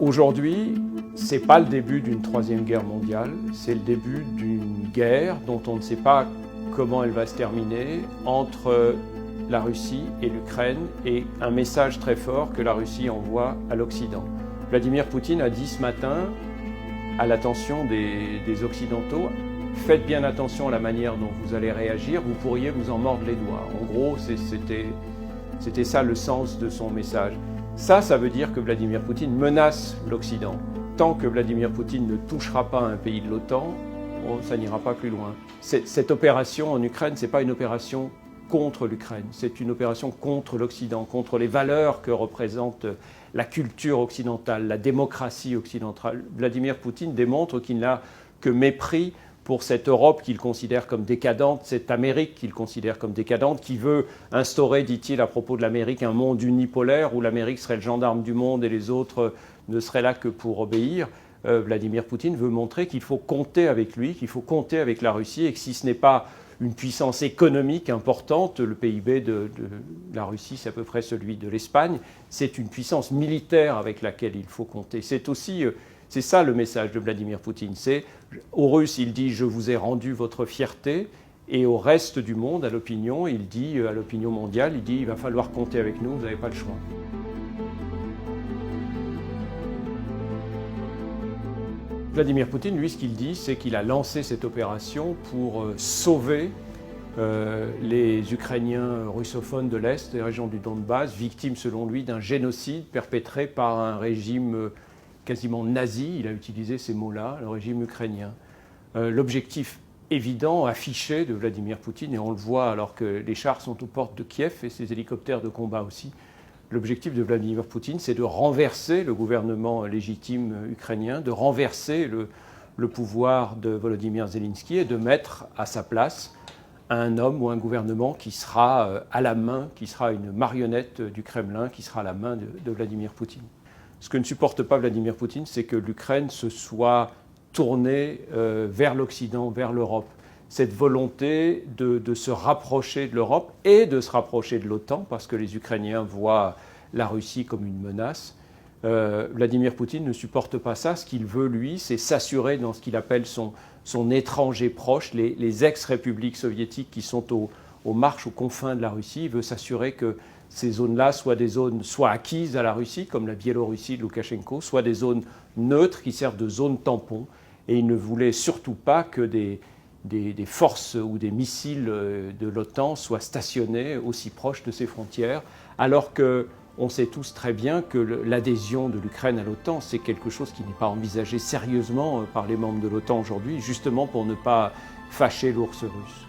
Aujourd'hui, ce n'est pas le début d'une troisième guerre mondiale, c'est le début d'une guerre dont on ne sait pas comment elle va se terminer entre la Russie et l'Ukraine, et un message très fort que la Russie envoie à l'Occident. Vladimir Poutine a dit ce matin à l'attention des Occidentaux: faites bien attention à la manière dont vous allez réagir, vous pourriez vous en mordre les doigts. En gros, c'était ça le sens de son message. Ça veut dire que Vladimir Poutine menace l'Occident. Tant que Vladimir Poutine ne touchera pas un pays de l'OTAN, ça n'ira pas plus loin. Cette opération en Ukraine, ce n'est pas une opération contre l'Ukraine, c'est une opération contre l'Occident, contre les valeurs que représente la culture occidentale, la démocratie occidentale. Vladimir Poutine démontre qu'il n'a que mépris pour cette Europe qu'il considère comme décadente, cette Amérique qu'il considère comme décadente, qui veut instaurer, dit-il à propos de l'Amérique, un monde unipolaire où l'Amérique serait le gendarme du monde et les autres ne seraient là que pour obéir. Vladimir Poutine veut montrer qu'il faut compter avec lui, qu'il faut compter avec la Russie, et que si ce n'est pas une puissance économique importante, le PIB de la Russie, c'est à peu près celui de l'Espagne, c'est une puissance militaire avec laquelle il faut compter. C'est ça le message de Vladimir Poutine. Aux Russes, il dit « je vous ai rendu votre fierté », et au reste du monde, à l'opinion, il dit, à l'opinion mondiale, il dit « il va falloir compter avec nous, vous n'avez pas le choix ». Vladimir Poutine, lui, ce qu'il dit, c'est qu'il a lancé cette opération pour sauver les Ukrainiens russophones de l'Est, des régions du Donbass, victimes, selon lui, d'un génocide perpétré par un régime quasiment nazi, il a utilisé ces mots-là, le régime ukrainien. L'objectif évident, affiché de Vladimir Poutine, et on le voit alors que les chars sont aux portes de Kiev et ses hélicoptères de combat aussi, l'objectif de Vladimir Poutine, c'est de renverser le gouvernement légitime ukrainien, de renverser le pouvoir de Volodymyr Zelensky et de mettre à sa place un homme ou un gouvernement qui sera à la main, qui sera une marionnette du Kremlin, qui sera à la main de Vladimir Poutine. Ce que ne supporte pas Vladimir Poutine, c'est que l'Ukraine se soit tournée vers l'Occident, vers l'Europe. Cette volonté de se rapprocher de l'Europe et de se rapprocher de l'OTAN, parce que les Ukrainiens voient la Russie comme une menace. Vladimir Poutine ne supporte pas ça. Ce qu'il veut, lui, c'est s'assurer dans ce qu'il appelle son étranger proche, les ex-républiques soviétiques qui sont aux marches, aux confins de la Russie. Il veut s'assurer que ces zones-là soient des zones soit acquises à la Russie, comme la Biélorussie de Loukachenko, soit des zones neutres qui servent de zones tampons. Et il ne voulait surtout pas que des forces ou des missiles de l'OTAN soient stationnés aussi proches de ses frontières, alors qu'on sait tous très bien que l'adhésion de l'Ukraine à l'OTAN, c'est quelque chose qui n'est pas envisagé sérieusement par les membres de l'OTAN aujourd'hui, justement pour ne pas fâcher l'ours russe.